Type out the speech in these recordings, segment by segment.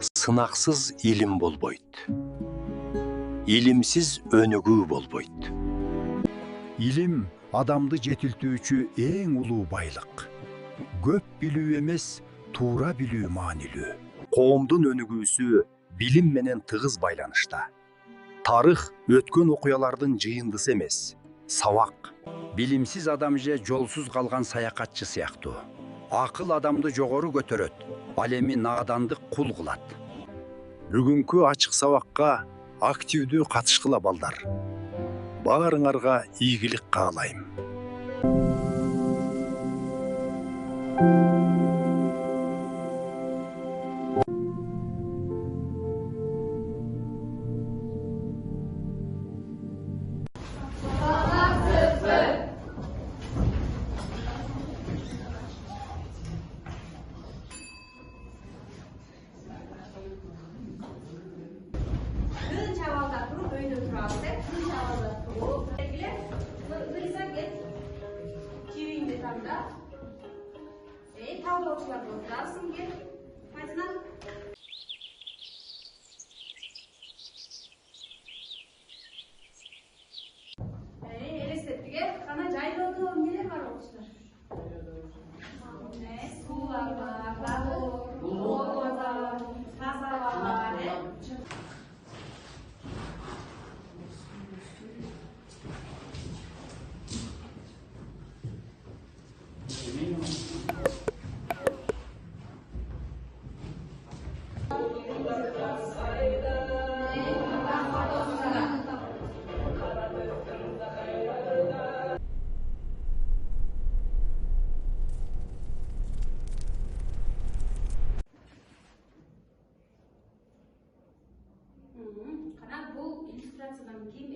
Сынақсыз илим болбойт. Илимсиз өнүгүү болбойт. Илим адамды жетилтүүчү эң улуу байлык. Көп билүү эмес, туура билүү маанилүү. Коомдун өнүгүүсү билим менен тыгыз байланышта. Тарых өткөн окуялардын жыйындысы эмес, сабак. Билимсиз адам же жолсуз калган саякатчы сыяктуу. Акыл адамды жогору көтөрөт, ал эми наадандык кул кылат. Бүгүнкү ачык сабакка активдүү катышкыла балдар. Баарыңарга ийгилик каалайм.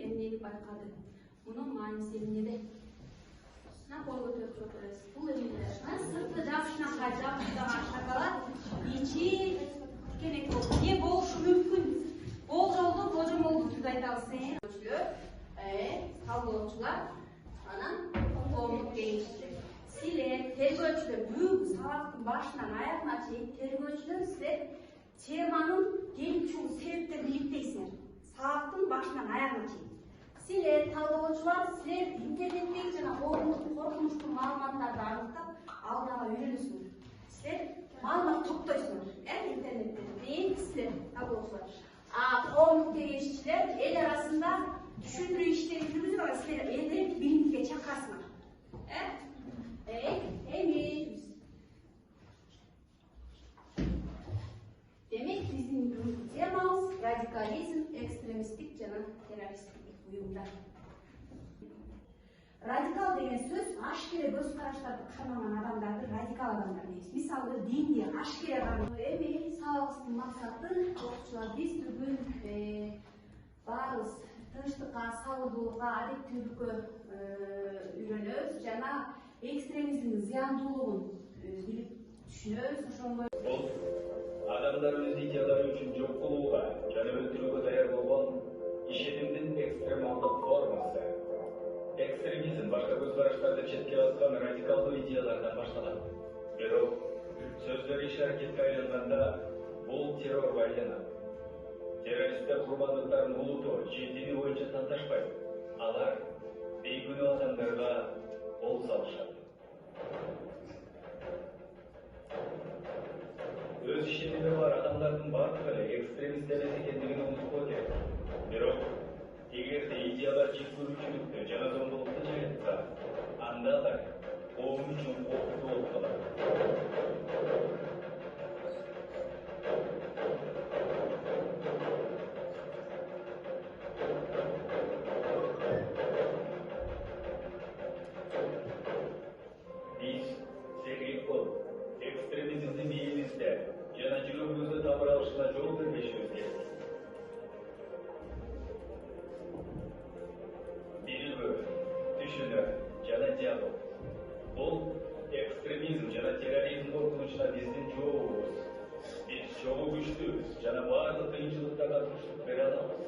Эмнени байкады? Мунун мааниси эмнеде? Кол көтөрүп отурабыз. Бул эмне? Сырты жапышнакка жапышкан шоколад, ичи тикенек болуп. Эмне болушу мүмкүн? Болжолду, божомолду түз айтабыз. Талдоочулар, анан коомдук кеңешчилер. Силер тергөөчүлөр бүт сабактын башынан аягына чейин тергөөчүлөр силер теманын келип чыгуу себептерин иликтейсиңер. Сабактын башынан аягына чейин. Силер талдоочулар, силер интернеттеги жана коомдук коркунучтуу маалыматтарды аныктап, алдыга үйрөнөсүңөр. Силер маалымат топтойсуңар, интернеттен. Силер талдоочулар. Коомдук кеңешчилер эл арасында түшүндүрүү иштерин жүргүзүп, силер элдерди биримдикке чакырасыңар. Эми демек биздин бүгүнкү темабыз радикализм, экстремисттик жана террористтик уюмдар. Радикал деген сөз ашкере көз караштарды кармаган адамдарды радикал адамдар дейбиз. Мисалы, динди ашкере эми сабагыбыздын максаты окуучулар биз бүгүн баарыбыз тынчтыкка, салгылуулукка, адептүүлүккө үйрөнөбүз жана экстремизмдин зыяндуулугун билип түшүнөбүз. Ошондой адамдар өз идеялары үчүн жок кылууга жана өлтүрүүгө даяр болгон ишенимдин экстремалдык формасы. Экстремизм башка көз караштарды четке аткан радикалдуу идеялардан башталат. Бирок сөздөр иш аракетке айланганда бул террорго айланат. Террористтер курмандыктарын улуту же дини боюнча тандашпайт. Алар бейкүнөө адамдарга кол салышат. Өз ишеними бар адамдардын бардыгы эле экстремист эмес экендигин унутпоо керек. Бирок эгерде идеялар жеккөрүүчүлүктү жана зомбулукту жайылтса, анда алар коом үчүн коркутуу болуп калат. Биз сергек болуп, экстремизмди мээбизде жана жүрөгүбүздө табыра алышына жол бербешибиз керек. Билүү, түшүнүү жана диалог. Бул экстремизм жана терроризм коркунучуна биздин жообубуз. Биз чогуу күчтүүбүз жана баардык кыйынчылыктарга турушуп бере алабыз.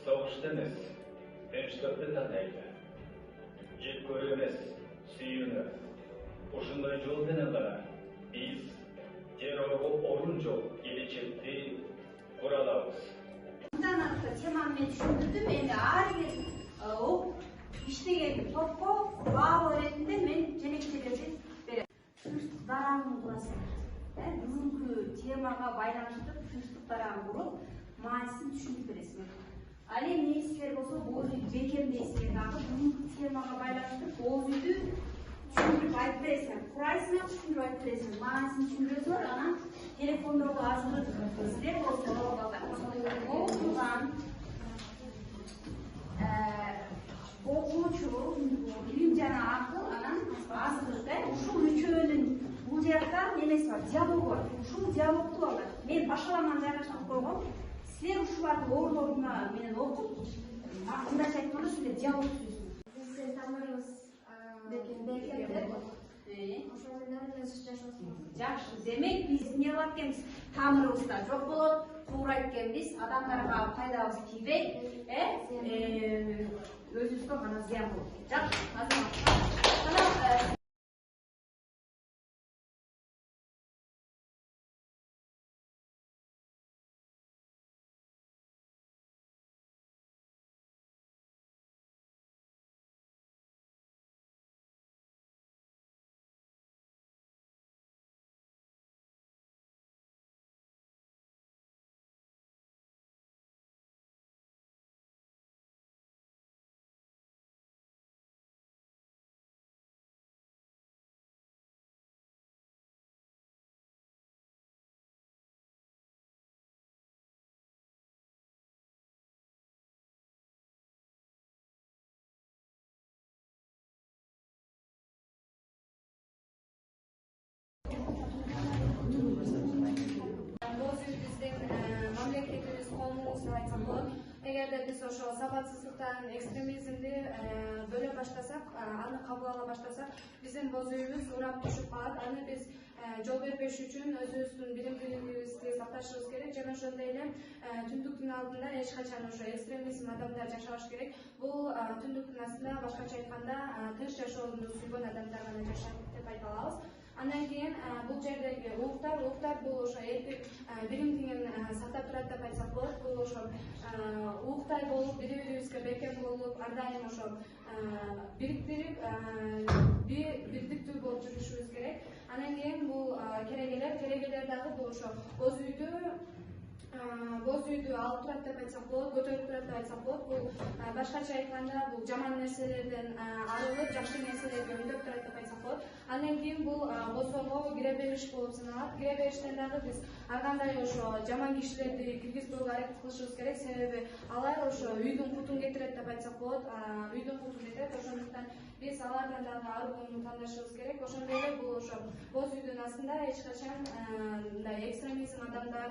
Согушта эмес, тынчтыкты тандайлы. Жек көрүү эмес, сүйүүнү. Ушундай жол менен гана биз террорго орун жок келечекти кура алабыз. Bundan arka temamı düşündürdüm. Ben de ağrı o iştegen topko bağ öğretinde men gerekçeleri berem. Türsüz darağını bulasın. Bugünkü temaga baylanıştırıp türsüz darağını bulup maanisini düşünüp beresiniz. Alem ne ister olsa bozu bekem de ister dağı bugünkü temaga baylanıştırıp bozuyu düşündürüp ayıp beresiniz. Kurayısına düşündürüp ayıp beresiniz. Maanisini düşündürüp sonra ana telefonda o ağzını sizler olsa o tutan okuçu bilim canaatı anan ağzınızda şu üçünün bu cihazda nemesi var, diyalog var. Şu diyalogtu var. Ben başalaman jarashıp koyğum. Sizler uşulardı ordu-orduna menen okup, aklındaş aytmanda sizler diyalog tüzüyorsunuz. Siz tanırız beklemde. Ошол менен жашоосуз. Жакшы, демек биз эмне кылат экенбиз? Тамырыбызда жок болот, туура экенбиз, адамдарга пайдабыз тийбейт, өзүбүзгө гана зыян болот. Жакшы, азыр мамлекетибиз коомубуз деп айтсак болот. Эгерде биз ошо сабатсыздыктан, экстремизмди бөлө баштасак, аны кабыл ала баштасак, биздин боз үйүбүз урап түшүп калат. Аны биз жол бербеш үчүн өзүбүздүн биримдилигибизди сакташыбыз керек. Жана ошондой эле түндүктүн алдында эч качан ошо экстремизм адамдар жашабаш керек. Бул түндүктүн астында башкача айтканда тынч жашоону сүйгөн адамдар гана жашайт деп айта алабыз. Андан кийин бул жердеги уктар бул ошо элдик биримдигин сактап турат деп айтсак болот. Бул ошо уктай болуп, бири-бирибизге бекем болуп, ар дайым ошо бириктирип, бирдиктүү болуп жүрүшүбүз керек. Андан кийин бул керегелер дагы бул ошо боз үйдү алып турат деп айтсак болот, көтөрүп турат деп айтсак болот. Бул башкача айтканда бул жаман нерселерден арылып, жакшы нерселерге үндөп турат деп айтсак болот. Андан кийин бул босоого кире бериш болуп саналат. Кире бериштен дагы биз ар кандай ошо жаман кишилерди киргизбөөгө аракет кылышыбыз керек. Себеби алар ошо үйдүн кутун кетирет деп айтсак болот. Үйдүн кутун кетирет. Ошондуктан биз алардан дагы арылууну тандашыбыз керек. Ошондой эле бул ошо боз үйдүн астында эч качан мындай экстремизм адамдар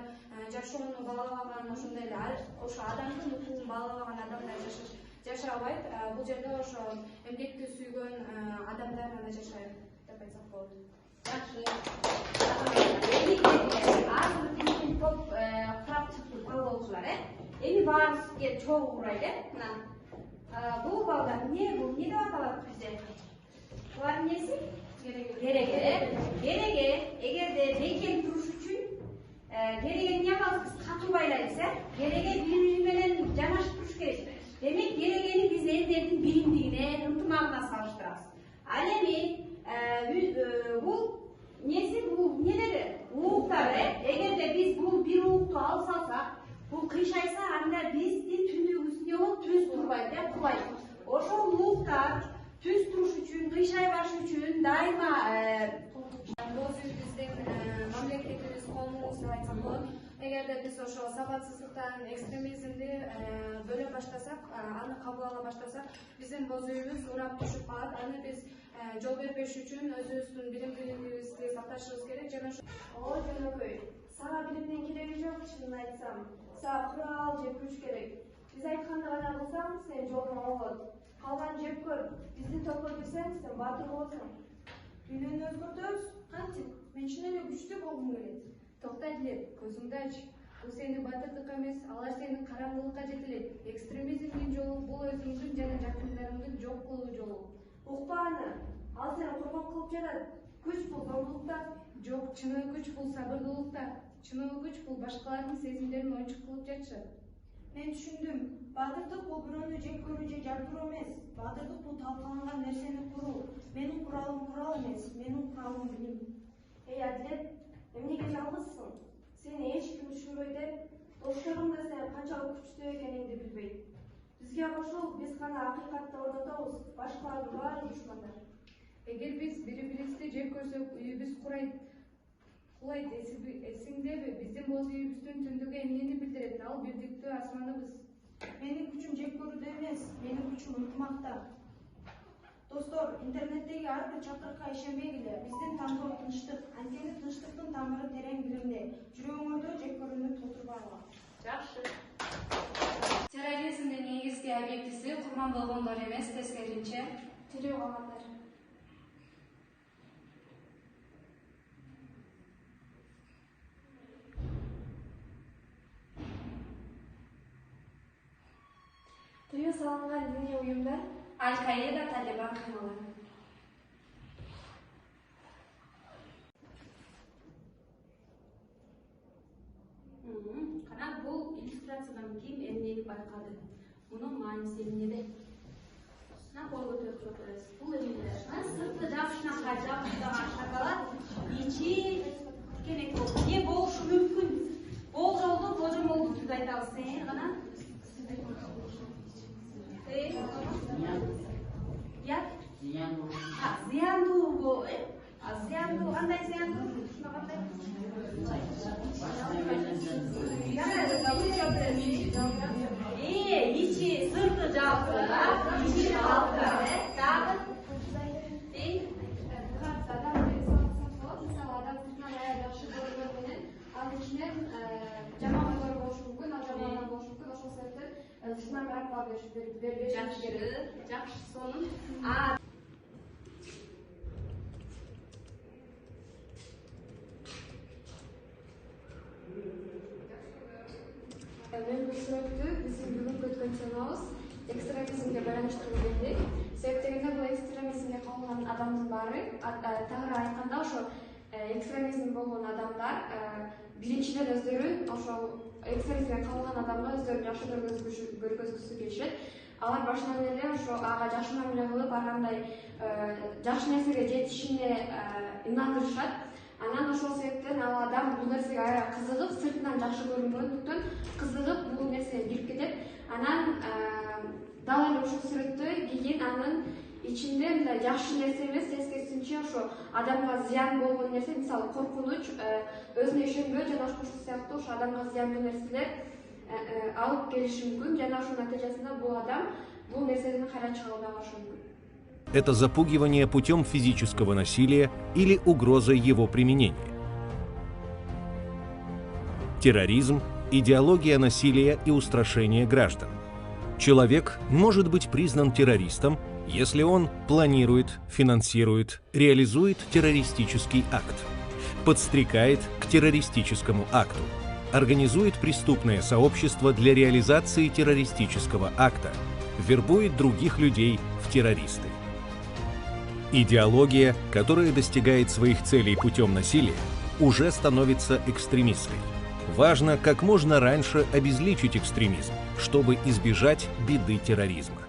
жашоону баалабаган, ошондой эле ошо адамдын укугун баалабаган адамдар жашабайт. Бул жерде ошо эмгекти сүйгөн адамдар гана жашайт деп айтсак болот. Жакшы. Азыр биздин топ курап чыкты талоочулар, эми баарыбызга чогуу урайлы. Мына бул балдар эмне деп аталат бизде? Булар эмнеси? Кереге. Эгерде бекем туруш үчүн кереге эмне кылабыз? Биз катуу байлайбыз, кереге бири-бири менен жанашып туруш керек. Демек керегени биз элдердин биримдигине, ынтымагына салыштырабыз. Ал эми бул неси, бул эмнелери? Ууктар, эгерде биз бул бир уукту алып салсак, бул кыйшайса, анда биздин түндүгүбүз эмне болот? Түз турбайт, кубайт. Ошол ууктар түз туруш үчүн, кыйшайбаш үчүн дайыма боз үй биздин мамлекетибиз коомубуз деп айтсак болот. Эгерде биз ошо сабатсыздыктан, экстремизмди бөлө баштасак, аны кабыл ала баштасак, биздин боз үйүбүз урап түшүп калат. Аны биз жол бербеш үчүн өзүбүздүн биримдилигибизди сакташыбыз керек. Жана Ооба жөнөкөй. Сага биримдин кереги жок, чынын айтсам. Сага курал же күч керек. Биз айтканды гана кылсаң, сен жолуң оңолот. Калган жеп көр. Биздин топко кирсең, сен баатыр болосуң. Үйлөнүү өзгөртөбүз. Кантип? Мен чын эле күчтүү болгум келет. токта Дилет, көзүңдү ач. Бул сени батырдык эмес, алар сени караңгылыкка жетелейт. Экстремизмдин жолу бул өзүңдүн жана жакындарыңды жок кылуу жолу. Укпа аны. Ал сени курман кылып жатат. Күч бул зорлукта. Жок, чыныгы күч бул сабырдуулукта. Чыныгы күч бул башкалардын сезимдерин oyunчuk кылып жатышат. Мен түшүндүм. Баадырдык бул бирөөнү жек көрүү же жактыруу эмес. Баадырдык бул талкаланган нерсени куруу. Менин куралым курал эмес, менин куралым билим. Эй Адилет, эмнеге жалгызсың? Сени эч ким түшүнбөй деп, досторум да сен канчалык күчтүү экениңди билбейт. Бизге кошул биз гана акыйкатты орнотобуз, башкалардын баары душмандар. Эгер биз бири-бирибизди жек көрсөк, үйүбүз кулайт, эсиңдеби? Биздин боз үйүбүздүн түндүгү эмнени билдирет? Ал бирдиктүү асманыбыз. Менин күчүм жек көрүүдө эмес, менин күчүм ынтымакта. Достор, интернеттеги ар бир чакырыкка ишенбегиле. Биздин тандоо тынчтык, анткени тынчтыктын тамыры терең билимде. Жүрөгүңөрдө жек көрүүнү толтурбагыла. Жакшы. Терроризмдин негизги объектиси курман болгондор эмес, тескерисинче Тирүү калгандар. Тыюу салынган диний уюмдар Аль-Каида, Талибан кыймылы. Кана бул иллюстрациядан кийин эмнени байкады? Мунун мааниси эмнеде? Колго төртүп көрөсүз. Бул эмнелер? Сырты жапышына жапышкан шоколад, ичи тикенек болуп. Не болушу мүмкүн? Болжолду божомолду түз айтабыз. Сен гана зыяндуу бул, зыяндуу кандай зыяндуу? Ичи сырты жабылып, ичи калды. Дагы адам сыртынан аял жакшы көргөнү менен анын ичинен жамандыктар болушу мүмкүн, ал жаман болушу мүмкүн. Ошол себептен сыртынан карап кала бербеш керек. жакшы сонун. Мен бул сүрөттү биздин бүгүнкү өткөн темабыз экстремизмге байланыштырып келдик. Себеп дегенде бул экстремизмге кабылган адамдын баары, тагыраак айтканда ошо экстремизм болгон адамдар биринчиден өздөрүн ошол экстремизмге кабылган адамга өздөрүн жакшы көргөзгүсү келишет. Алар башынан эле ошо ага жакшы мамиле кылып, ар кандай жакшы нерсеге жетишине ынандырышат. Анан ошол себептен ал адам бул нерсеге аябай кызыгып, сыртынан жакшы көрүнгөндүктөн кызыгып бул нерсеге кирип кетет. Анан дал эле ушул сүрөттө кийин анын ичинде мындай жакшы нерсе эмес, тескерисинче ошо адамга зыян болгон нерсе, мисалы коркунуч, өзүнө ишенбөө жана ушул сыяктуу ошо адамга зыяндуу нерселер алып келиши мүмкүн жана ошонун натыйжасында бул адам бул нерседен кайра чыга албай калышы мүмкүн. Это запугивание путем физического насилия или угроза его применения. Терроризм – идеология насилия и устрашения граждан. Человек может быть признан террористом, если он планирует, финансирует, реализует террористический акт, подстрекает к террористическому акту, организует преступное сообщество для реализации террористического акта, вербует других людей в террористы. Идеология, которая достигает своих целей путем насилия, уже становится экстремистской. Важно как можно раньше обезличить экстремизм, чтобы избежать беды терроризма.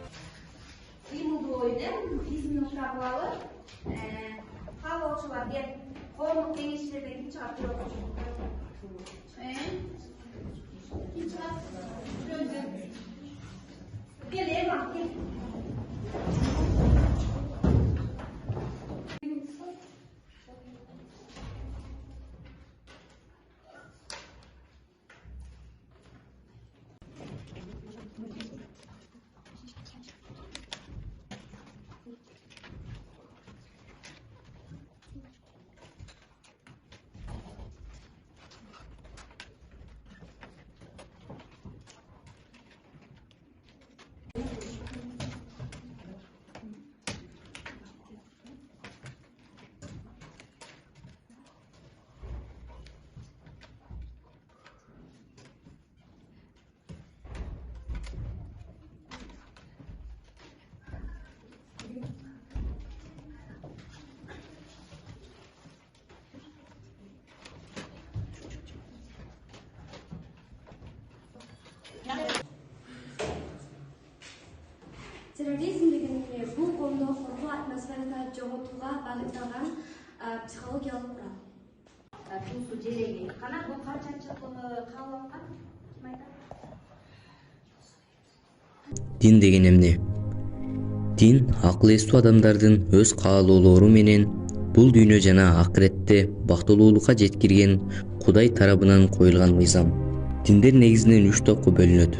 Терроризм деген эмне? Бул коомдогу коркуу атмосфераны жоготууга багытталган психологиялык курал. Туусу жереги. Кана бул канча жыл кабыл алган? Ким айтат? Дин деген эмне? Дин акыл эстүү адамдардын өз каалоолору менен бул дүйнө жана акыретте бактылуулукка жеткирген Кудай тарабынан коюлган мыйзам. Диндер негизинен 3 топко бөлүнөт.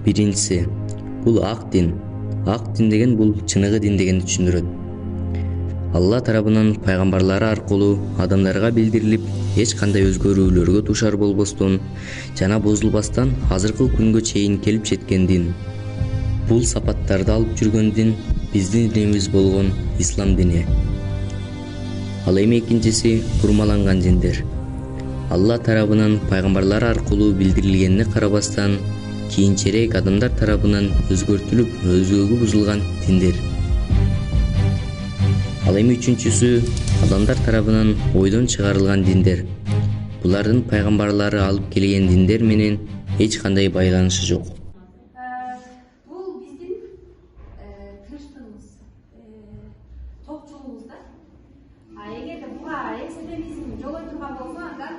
Биринчиси бул ак дин. Ак дин деген бул чыныгы дин дегенди түшүндүрөт. Алла тарабынан пайгамбарлары аркылуу адамдарга билдирилип, эч кандай өзгөрүүлөргө дуушар болбостон жана бузулбастан азыркы күнгө чейин келип жеткен дин. Бул сапаттарды алып жүргөн дин биздин динибиз болгон ислам дини. Ал эми экинчиси курмаланган диндер. Алла тарабынан пайгамбарлар аркылуу билдирилгенине карабастан кийинчерээк адамдар тарабынан өзгөртүлүп, өзгөгө бузулган диндер. Ал эми үчүнчүсү адамдар тарабынан ойдон чыгарылган диндер. Булардын пайгамбарлары алып келген диндер менен эч кандай байланышы жок. Бул биздин тынчтыгыбыз, топчулугубуз да. Эгерде буга экстремизм жол турган болсо, анда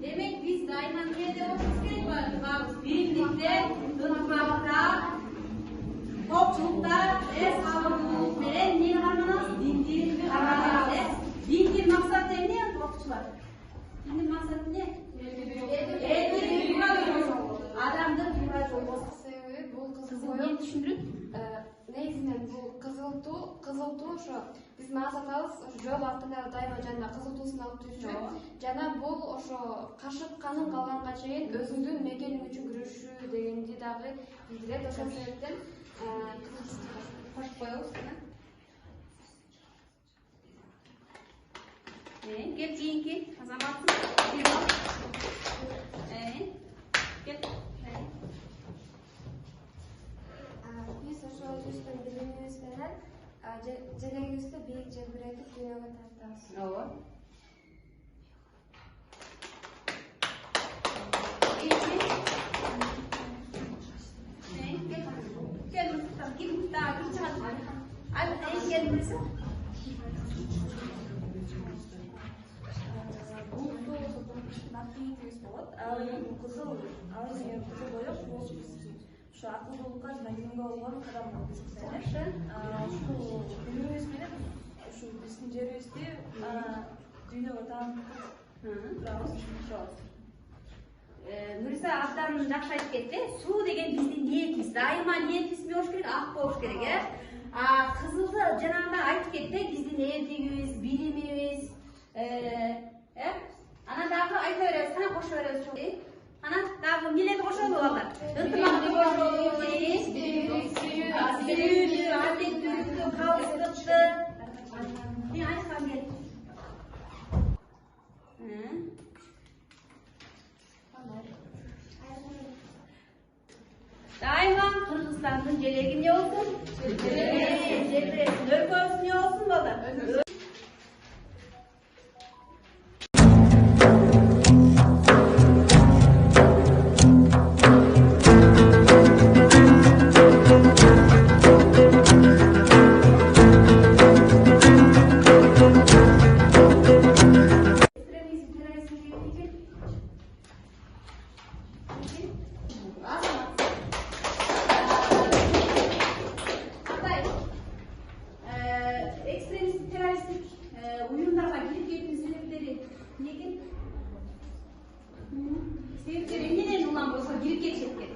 демек биз дайыма эмне деп отурубуз керек? Бийликте, ынтымакта, топчулукта эс кабылдуулук менен эмне карманабыз? Динди карманабыз. Диндин максаты эмне, окуучулар? Диндин максаты эмне? Адамды туура жолго Себеби бул кызыл эмне түшүндүрөт? негизинен бул кызыл туу ошо биз максатыбыз ошо жол артында дайыма жанында кызыл туусун алып жүрүшү жана бул ошо кашып канын калганга чейин өзүңдүн мекениң үчүн күрөшүү дегенди дагы билдирет. Ошол себептен кошуп коебуз. Кел кийинки азаматсың. Кел. Биз ошол жүздүн билимибиз менен желегибизди бийик желбиретип дүйнөгө тартабыз. Ооба. Кел, ким дагы ким чыгат? Кел билсең. Бул нактиңиз болот. Ал эми кызыл боёк болушу ушу акылдуулукка жана илимге болгон кадам болуп жакшы. Ушул билимибиз менен ушу биздин жерибизди дүйнөгө таанытып турабыз. Нуриса абдан жакшы айтып кетти. Суу деген биздин ниетибиз. Дайыма ниетибиз эмне болуш керек? Ак болуш керек, Кызылды жанагындай айтып кетти, биздин элдигибиз, билимибиз, Анан дагы айта беребиз, кана кошо беребиз. Ана дагы эмнелерди кошолу балдар? Ынтымакты кошолу, сүйүүнү, адилеттүүлүктү, калыстыкты. Мен айткам кел. Дайыма Кыргызстандын желеги эмне болсун? Желбиресин. Өлкөбүз эмне болсун балдар? Ekstremistik, teröristik uyumlarga girip kettiğiniz sebepleri nedir? Sebepleri neden olan bolsa girip ketişetken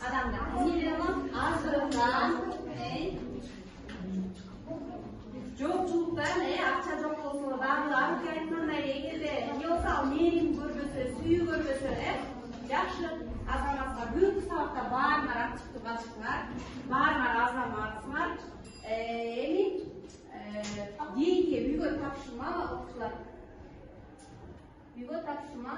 adamlar? Neden olan? Arzuluktan, жокчулуктан, акча жок болсо дагы аркы айткандай эгерде эмне болсо ал мээрин көрбөсө, сүйүү көрбөсө, жакшы азаматка бүгүнкү сабакта баарыңар ачыктыңар, баарыңар азаматсыңар. Эми кийинки үйгө тапшырма окуучулар. Үйгө тапшырма